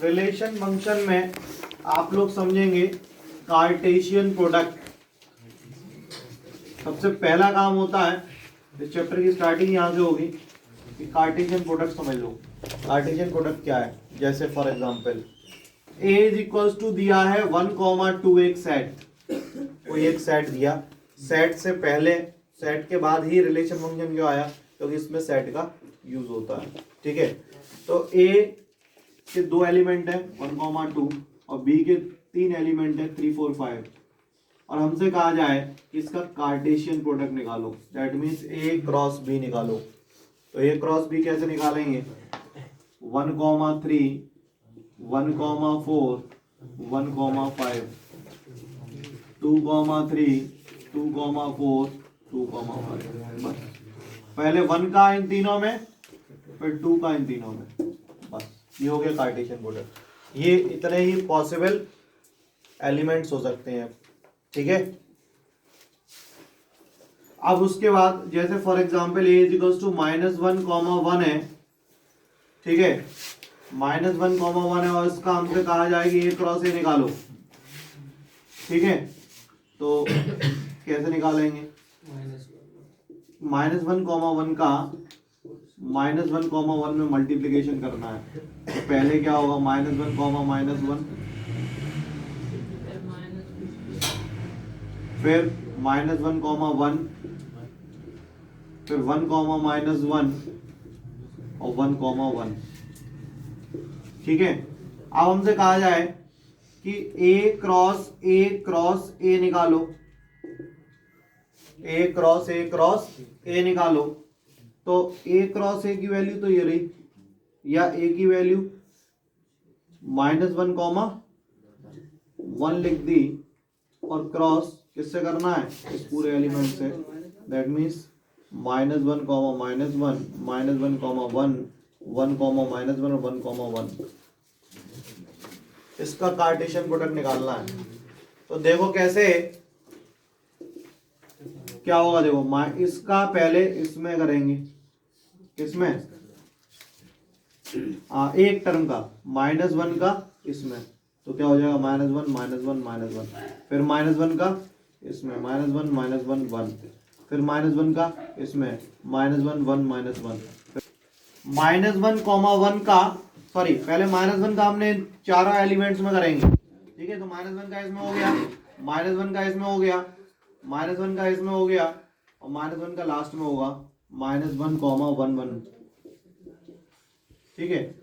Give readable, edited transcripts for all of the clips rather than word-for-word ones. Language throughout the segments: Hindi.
रिलेशन फंक्शन में आप लोग समझेंगे कार्टेशियन प्रोडक्ट। सबसे पहला काम होता है, इस चैप्टर की स्टार्टिंग यहाँ से होगी कि कार्टेशियन प्रोडक्ट समझ लो। कार्टेशियन प्रोडक्ट क्या है? जैसे for example a is equals to दिया है 1,2 एक सेट, कोई एक सेट दिया, सेट से पहले सेट के बाद ही रिलेशन फंक्शन क्यों आया? क्योंकि इसमें सेट का यूज होता है। ठीक है, तो a के 2 एलिमेंट है 1,2 और b के 3 एलिमेंट है 3, 4, 5 और हमसे कहा जाए कि इसका कार्टेशियन प्रोडक्ट निकालो, that means a cross b निकालो। तो a क्रॉस b कैसे निकालेंगे? 1,3 1,4 1,5 2,3 2,4 2,5। बस पहले 1 का इन तीनों में, फिर 2 का इन तीनों में, बस ये हो गया कार्टेशियन प्रोडक्ट। ये इतने ही पॉसिबल एलिमेंट्स हो सकते हैं। ठीक है, अब उसके बाद जैसे for example a is equals to -1,1 है। ठीक है, -1,1 है और इसका हमसे कहा जाए कि a क्रॉस a निकालो। ठीक है, तो कैसे निकालेंगे? -1,1 का -1,1 में मल्टीप्लिकेशन करना है। तो पहले क्या होगा? -1,-1 फिर -1,1 फिर 1,-1 और 1,1। ठीक है, अब हमसे कहा जाए कि a क्रॉस a निकालो, a क्रॉस a निकालो। तो a क्रॉस a की वैल्यू तो ये रही, या a की वैल्यू -1,1 लिख दी और क्रॉस किससे करना है? इस पूरे एलिमेंट से, दैट मीन्स -1, -1 -1, 1, 1, और 1,1। इसका कार्टेशियन प्रोडक्ट निकालना है। तो देखो कैसे क्या होगा। देखो इसका पहले इसमें करेंगे, किसमें? एक टर्म का -1 का इसमें, तो क्या हो जाएगा? -1 -1 फिर -1 का इसमें -1 -1 1 फिर -1 का इसमें -1 1 -1 -1 का, सॉरी पहले -1 का हमने चारों एलिमेंट्स में करेंगे। ठीक है, तो -1 का इसमें हो गया, -1 का इसमें हो गया, -1 का इसमें हो गया और -1 का लास्ट में होगा -1, 1 1। ठीक है,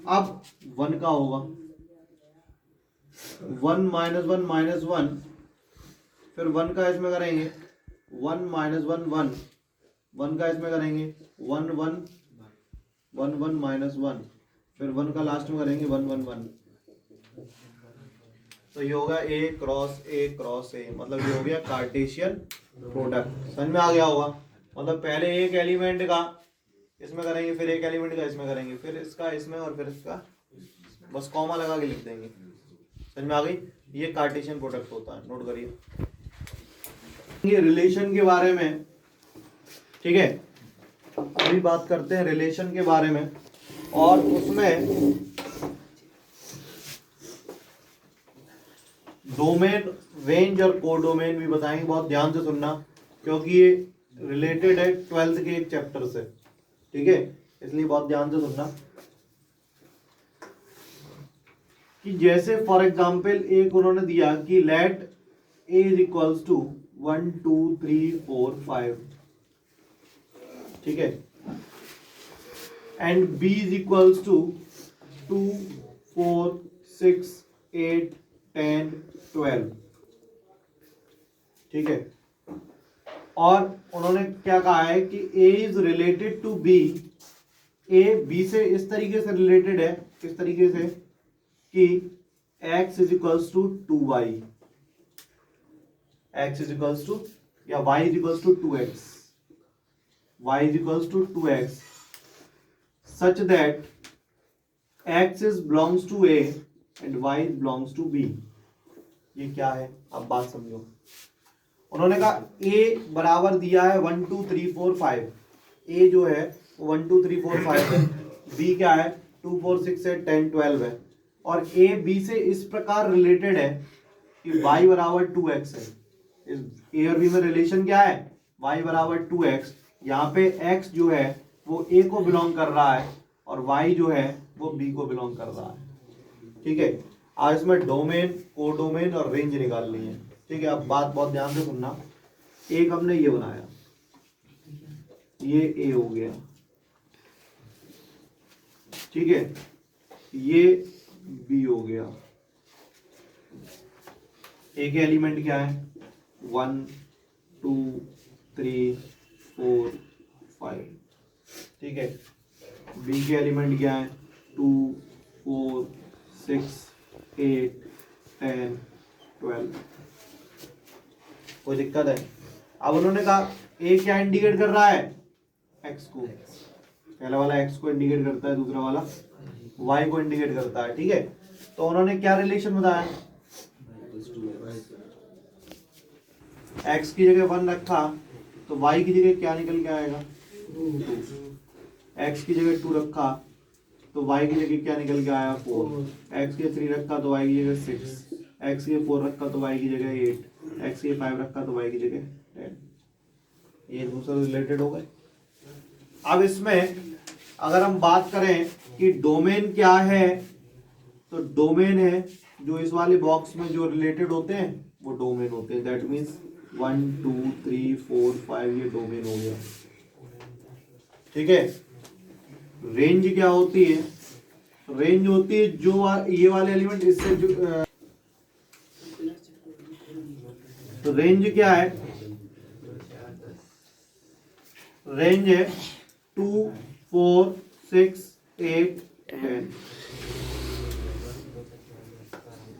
अब 1 का होगा 1 -1 -1 फिर 1 का इसमें करेंगे 1 -1 1 1 का इसमें करेंगे 1 1 1 1 -1 फिर 1 का लास्ट में करेंगे 1 1 1। तो ये होगा a क्रॉस a, मतलब ये हो गया कार्टेशियन प्रोडक्ट। समझ में आ गया होगा? मतलब पहले एक एलिमेंट का इसमें करेंगे, फिर एक एलिमेंट का इसमें करेंगे, फिर इसका इसमें और फिर इसका, बस कॉमा लगा के लिख देंगे। समझ में आ गई? ये कार्टेशियन प्रोडक्ट होता है, नोट करिए। ये रिलेशन के बारे में, ठीक है, अभी बात करते हैं रिलेशन के बारे में, और उसमें डोमेन, रेंज और कोडोमेन भी बताएंगे। बहुत ध्यान से सुनना क्योंकि ये रिलेटेड है 12th के एक चैप्टर से। ठीक है, इसलिए बहुत ध्यान से सुनना कि जैसे फॉर एग्जांपल एक उन्होंने दिया कि let a is equals to 1 2 3 4 5। ठीक है, and b is equals to 2 4 6 8 10 12। ठीक है, और उन्होंने क्या कहा है कि a is related to b, a b से इस तरीके से रिलेटेड है, किस तरीके से कि x is equals to 2y, x is equals to या y is equals to 2x, y is equals to 2x such that x is belongs to a and y belongs to b। ये क्या है? अब बात समझो। उन्होंने कहा a बराबर दिया है 1 2 3 4 5, a जो है 1 2 3 4 5 है, b क्या है 2 4 6 8 10 12 है, और ए बी से इस प्रकार रिलेटेड है कि y बराबर 2x है। इस ए और बी में रिलेशन क्या है, y बराबर 2x। यहाँ पे x जो है वो a को बिलोंग कर रहा है और y जो है वो b को बिलोंग कर रहा है। ठीक है, आज इसमें डोमेन, कोडोमेन और रेंज निकालनी है। ठीक है, अब बात बहुत ध्यान से सुनना। एक हमने ये बनाया, ये a हो गया, ठीक है, ये b हो गया। ए के एलिमेंट क्या है, 1 2 3 4 5, ठीक है। बी के एलिमेंट क्या है, 2 4 6 8 10 12। कोई दिक्कत है? अब उन्होंने कहा ए क्या इंडिकेट कर रहा है, एक्स को। पहला वाला एक्स को इंडिकेट करता है, दूसरा वाला वाई को इंडिकेट करता है। ठीक है, तो उन्होंने क्या रिलेशन बताया, एक्स की जगह 1 रखा तो वाई की जगह क्या निकल के आएगा, 2। एक्स की जगह 2 रखा तो वाई की जगह क्या निकल के आया, 4। एक्स की 3 रखा तो वाई की जगह 6। एक्स की 4 रखा तो वाई की जगह 8। एक्स की 5 रखा तो वाई की जगह 10। ये एक दूसरे से रिलेटेड हो गए। अब इसमें अगर हम बात करें कि डोमेन क्या है, तो डोमेन है जो इस वाले बॉक्स में जो रिलेटेड होते हैं वो डोमेन होते हैं। दैट मीन्स 1 2 3 4 5 ये डोमेन हो गया। ठीक है, रेंज क्या होती है, रेंज होती है जो ये वाले एलिमेंट इससे जो तो रेंज क्या है, रेंज है 2 4 6 8 10।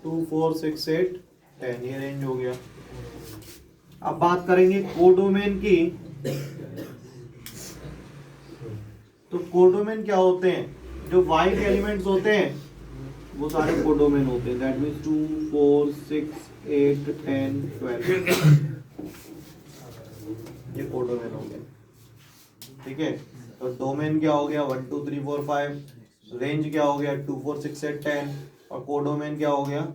2 4 6 8 10 ये रेंज हो गया। अब बात करेंगे कोडोमेन की। तो कोडोमेन क्या होते हैं, जो y के एलिमेंट्स होते हैं वो सारे कोडोमेन होते हैं। दैट मीन्स 2 4 6 8 10 12 ये कोडोमेन हो गए। ठीक है, तो डोमेन क्या हो गया, 1 2 3 4 5। रेंज क्या हो गया, 2 4 6 8 10। और कोडोमेन क्या हो गया,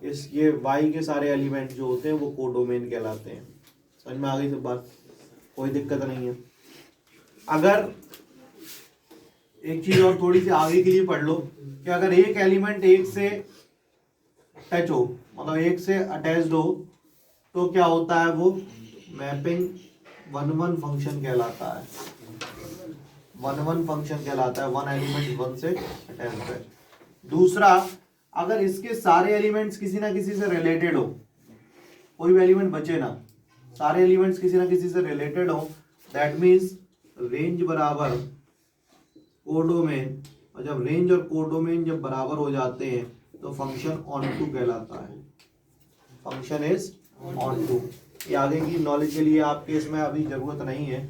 इस ये y के सारे एलिमेंट जो होते हैं वो कोडोमेन कहलाते हैं। समझ में आ गई सब बात, कोई दिक्कत नहीं है। अगर एक चीज और थोड़ी सी आगे के लिए पढ़ लो कि अगर एक एलिमेंट एक से टच हो, मतलब एक से अटैच्ड हो, तो क्या होता है, वो मैपिंग 1-1 फंक्शन कहलाता है। 1-1 फंक्शन कहलाता है, वन एलिमेंट वन से अटैच्ड है। दूसरा, अगर इसके सारे एलिमेंट्स किसी ना किसी से रिलेटेड हो, कोई भी एलिमेंट बचे ना, सारे एलिमेंट्स किसी ना किसी से रिलेटेड हो, दैट मीन्स रेंज बराबर कोडोमेन। और जब रेंज और कोडोमेन जब बराबर हो जाते हैं तो फंक्शन ऑन टू कहलाता है। Function is onto. ये आगे की नॉलेज के लिए आपके इसमें अभी जरूरत नहीं है,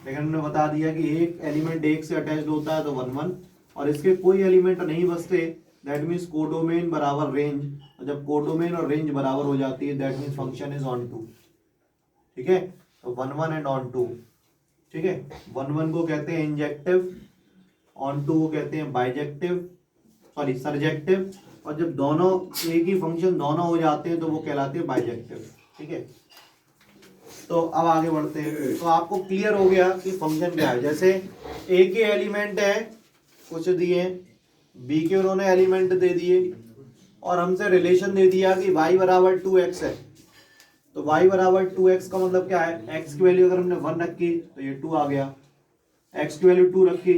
लेकिन हमने बता दिया कि एक एलिमेंट एक से अटैच्ड होता है तो 1-1, और इसके कोई एलिमेंट नहीं बचते, दैट मीन्स कोडोमेन बराबर रेंज। और जब कोडोमेन और रेंज बराबर हो जाती है that means function is onto. ठीक है, तो 1-1 एंड ऑन टू। ठीक है, 1-1 को कहते हैं इंजेक्टिव, ऑन टू को कहते हैं बाइजेक्टिव, सॉरी सरजेक्टिव। और जब दोनों एक ही फंक्शन दोनों हो जाते हैं तो वो कहलाते हैं बाइजेक्टिव। ठीक है, तो अब आगे बढ़ते हैं। तो आपको क्लियर हो गया कि फंक्शन क्या है। जैसे ए के एलिमेंट है कुछ दिए, बी के उन्होंने एलिमेंट दे दिए, और हमसे रिलेशन दे दिया कि y बराबर 2x है। तो y बराबर 2x का मतलब क्या है, x की वैल्यू अगर हमने 1 रखी तो ये 2 आ गया, x की वैल्यू 2 रखी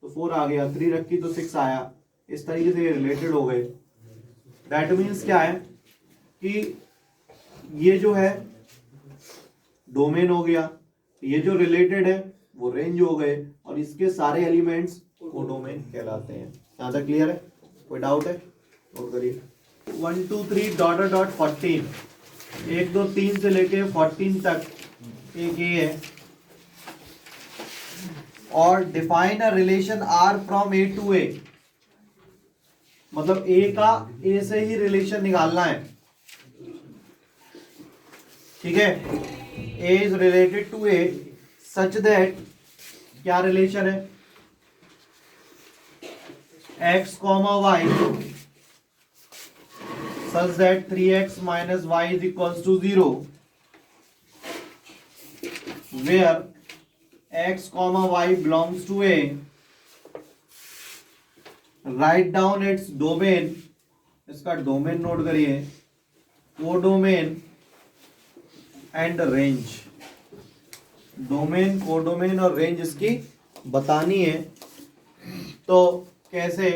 तो 4 आ गया, 3 रखी तो 6 आया। इस तरीके से ये रिलेटेड हो गए। दैट मीन्स क्या है कि ये जो है डोमेन हो गया, ये जो रिलेटेड है वो रेंज हो गए, और इसके सारे एलिमेंट्स कोडोमेन कहलाते हैं। यहाँ तक क्लियर है? कोई डाउट है? नोट करिए। 1 2 3 डॉट डॉट 14, 1 2 3 से लेके 14 तक एक ये है। और define a relation R from A to A, मतलब ए का ए से ही रिलेशन निकालना है। ठीक है, A is related to A such that, क्या रिलेशन है, x comma y such that 3x minus y is equals to 0 where x comma y belongs to A. Write down its domain, इसका डोमेन नोट करिए, codomain and range. Domain, codomain और रेंज इसकी बतानी है. तो कैसे,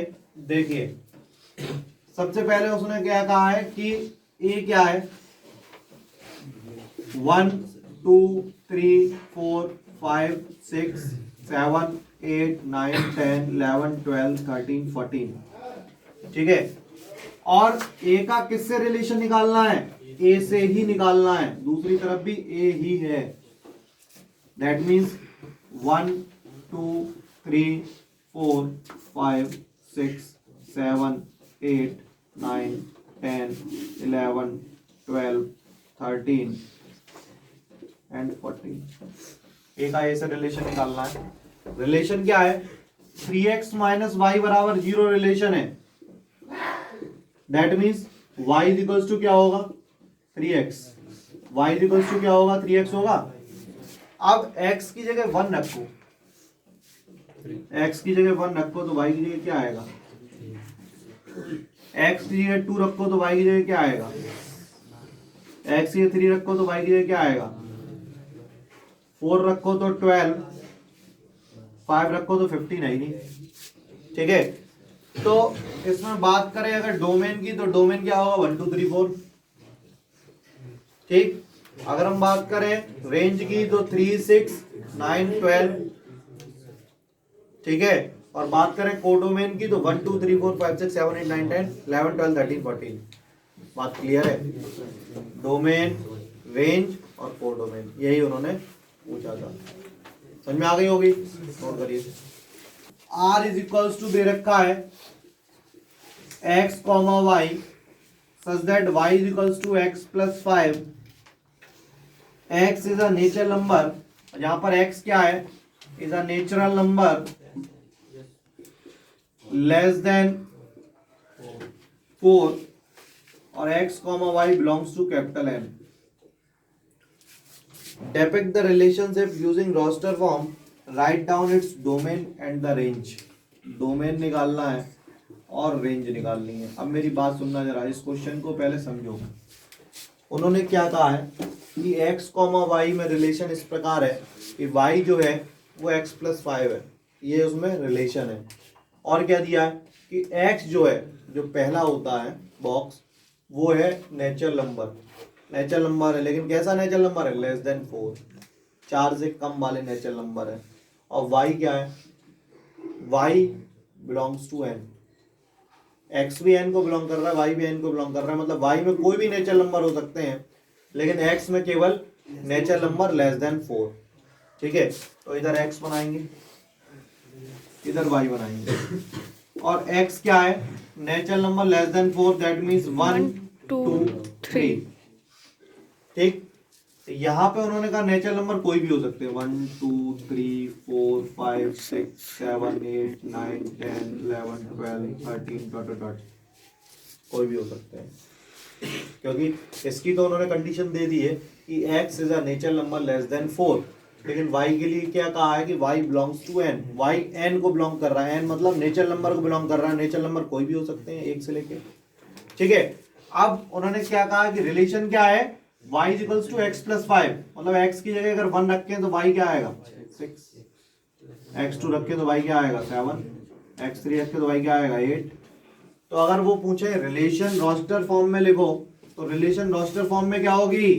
देखिए सबसे पहले उसने क्या कहा है कि ए क्या है, 1 2 3 4 5 6 7 8 9 10 11 12 13 14. ठीक है. और ए का किससे रिलेशन निकालना है, ए से ही निकालना है, दूसरी तरफ भी ए ही है. That means 1 2 3 4 5 6 7 8 9 10 11 12 13 and 14. ए का ए से रिलेशन निकालना है. रिलेशन क्या है, 3x माइनस वाई बराबर 0 रिलेशन है. That means y is equals to क्या होगा, 3x. y is equals to क्या होगा, 3x होगा. अब x की जगह 1 रखो, x की जगह 1 रखो तो y की जगह क्या आएगा, x की जगह 2 रखो तो y की जगह क्या आएगा, x की जगह 3 रखो तो y की जगह क्या आएगा, 4 रखो तो 12, 5 रखो तो 15 है ही नहीं. ठीक है. तो इसमें बात करें अगर डोमेन की, तो डोमेन क्या होगा, 1 2 3 4. ठीक. अगर हम बात करें रेंज की तो 3 6 9 12. ठीक है. और बात करें कोडोमेन की तो 1 2 3 4 5 6 7 8 9 10 11 12 13 14. बात क्लियर है. डोमेन, रेंज और कोडोमेन, यही उन्होंने पूछा था. समझ में आ गई होगी. नोट करिए. R इज इक्वल्स टू दे रखा है x comma y such that y is equals to x plus 5. x is a natural number, यहां पर x क्या है, is a natural number less than 4 और x comma y belongs to capital N. Depict the relationship using roster form. Write down its domain and the range. Domain निकालना है और रेंज निकालनी है. अब मेरी बात सुनना जरा, इस क्वेश्चन को पहले समझो. उन्होंने क्या कहा है कि x कॉमा वाई में रिलेशन इस प्रकार है कि y जो है वो x प्लस 5 है, ये उसमें रिलेशन है. और क्या दिया है कि x जो है, जो पहला होता है बॉक्स, वो है नेचुरल नंबर. नेचुरल नंबर है, लेकिन कैसा नेचुरल नंबर है, लेस देन 4, 4 से कम वाले नेचुरल नंबर है. और y क्या है, y belongs to n. x भी n को बिलोंग कर रहा है, y भी n को बिलोंग कर रहा है. मतलब y में कोई भी नेचुरल नंबर हो सकते हैं, लेकिन x में केवल नेचुरल नंबर लेस देन 4. ठीक है. तो इधर x बनाएंगे, इधर y बनाएंगे. और x क्या है, natural number less than 4, that means 1 2 3. ठीक. यहाँ पे उन्होंने कहा नेचुरल नंबर कोई भी हो सकते हैं, 1 2 3 4 5 6 7 8 9 10 11 12 13 कोई भी हो सकते हैं. क्योंकि इसकी तो उन्होंने कंडीशन दे दी है कि x is a natural number less than 4, लेकिन y के लिए क्या कहा है कि y belongs to n. y n को बिलोंग कर रहा है, n मतलब नेचुरल नंबर को बिलोंग कर रहा है. नेचुरल नंबर कोई भी हो सकते हैं, 1 से लेके. ठीक है. अब उन्होंने क्या कहा कि रिलेशन क्या है, y is equals to x plus 5. मतलब x की जगह अगर 1 रखें तो y क्या आएगा, 6. x2 रखें तो y क्या आएगा, 7. x3 रखें तो y क्या आएगा, 8. तो अगर वो पूछे रिलेशन रोस्टर फॉर्म में लिखो, तो रिलेशन रोस्टर फॉर्म में क्या होगी,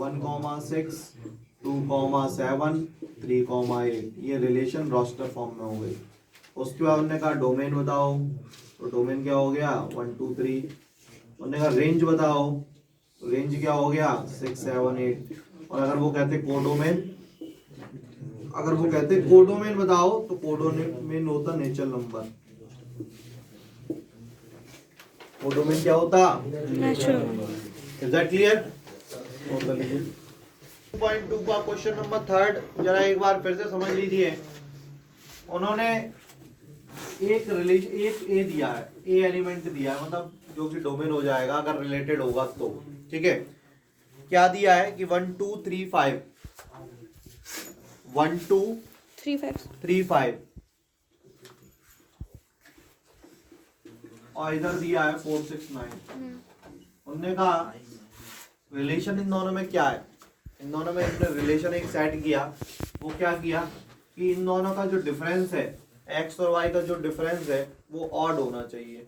1,6 2,7 3,8. ये रिलेशन रोस्टर फॉर्म में हो गई. उसके बाद उन्होंने कहा डोमेन बताओ, तो डोमेन क्या हो गया, 1 2 3. उन्होंने कहा रेंज बताओ, रेंज क्या हो गया, 6 7 8. और अगर वो कहते कोडोमेन, अगर वो कहते कोडोमेन बताओ, तो कोडोमेन होता नेचुरल नंबर. कोडोमेन क्या होता, natural number. Is that clear. 2.2 का क्वेश्चन नंबर 3 जरा एक बार फिर से समझ लीजिए. उन्होंने एक रिलेशन, एक ए दिया है, ए एलिमेंट दिया है, मतलब जो कि डोमेन हो जाएगा अगर रिलेटेड होगा तो, ठीक है। क्या दिया है कि 1 2 3 5, 1 2 3 5, और इधर दिया है 4 6 9। उन्होंने कहा रिलेशन इन दोनों में क्या है, इन दोनों में इन्होंने रिलेशन एक सेट किया। वो क्या किया कि इन दोनों का जो डिफरेंस है, एक्स और वाई का जो डिफरेंस है वो ऑड होना चाहिए।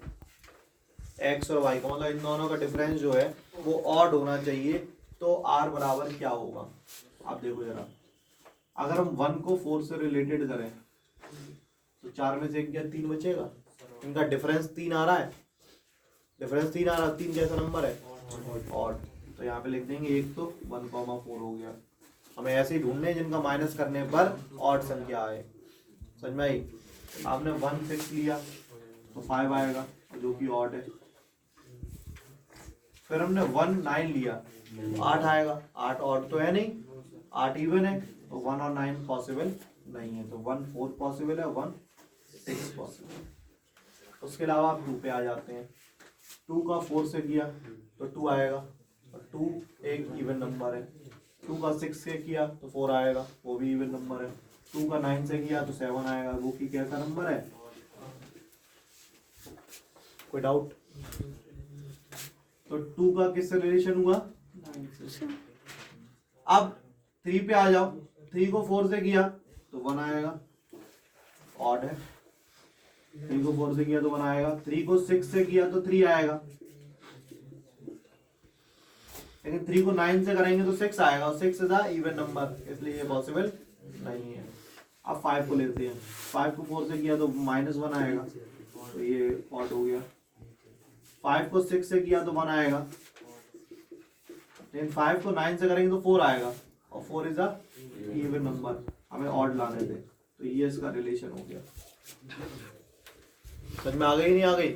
एक्स और वाई का मतलब इन दोनों का डिफरेंस जो है वो ऑड होना चाहिए। तो आर बराबर क्या होगा, आप देखो जरा, अगर हम 1 को 4 से रिलेटेड करें तो 4 में से 1 गया, 3 बचेगा। इनका डिफरेंस 3 आ रहा है, डिफरेंस 3 आ रहा है, 3 कैसा नंबर है, ऑड। तो यहाँ पे लिख देंगे 1 तो 1,4 हो गया। हमें ऐसे ही ढूंढने जिनका माइनस करने पर ऑड संख्या आए। समझ में आई? आपने 1 6 लिया तो 5 आएगा जो कि ऑड है। फिर हमने 1 9 लिया तो 8 आएगा, 8 ऑड तो है नहीं, 8 इवन है, तो 1 और 9 पॉसिबल नहीं है। तो 1 4 पॉसिबल है, 1 6 पॉसिबल। उसके अलावा आप 2 पे आ जाते हैं। 2 का 4 से किया तो 2 आएगा, और 2 एक इवन नंबर है। 2 का 6 से किया तो 4 आएगा, वो भी इवन नंबर है। 2 का 9 से किया तो 7 आएगा, वो की कैसा नंबर है। कोई डाउट? तो 2 का किससे रिलेशन हुआ, 9 से। अब 3 पे आ जाओ, 3 को 4 से किया तो 1 आएगा, ऑड है। 3 को 4 से किया तो 1 आएगा, 3 को 6 से किया तो 3 आएगा, लेकिन 3 को 9 से करेंगे तो 6 आएगा, और 6 इज अ इवन नंबर, इसलिए ये पॉसिबल नहीं है। अब 5 को लेते हैं, 5 को 4 से किया तो -1 आएगा, तो ये ऑड हो गया। 5 को 6 से किया तो 1 आएगा, लेकिन 5 को 9 से करेंगे तो 4 आएगा, और 4 इज अ इवन नंबर, हमें ऑड लाने थे। तो ये इसका रिलेशन हो गया। समझ में आ गई नहीं आ गई?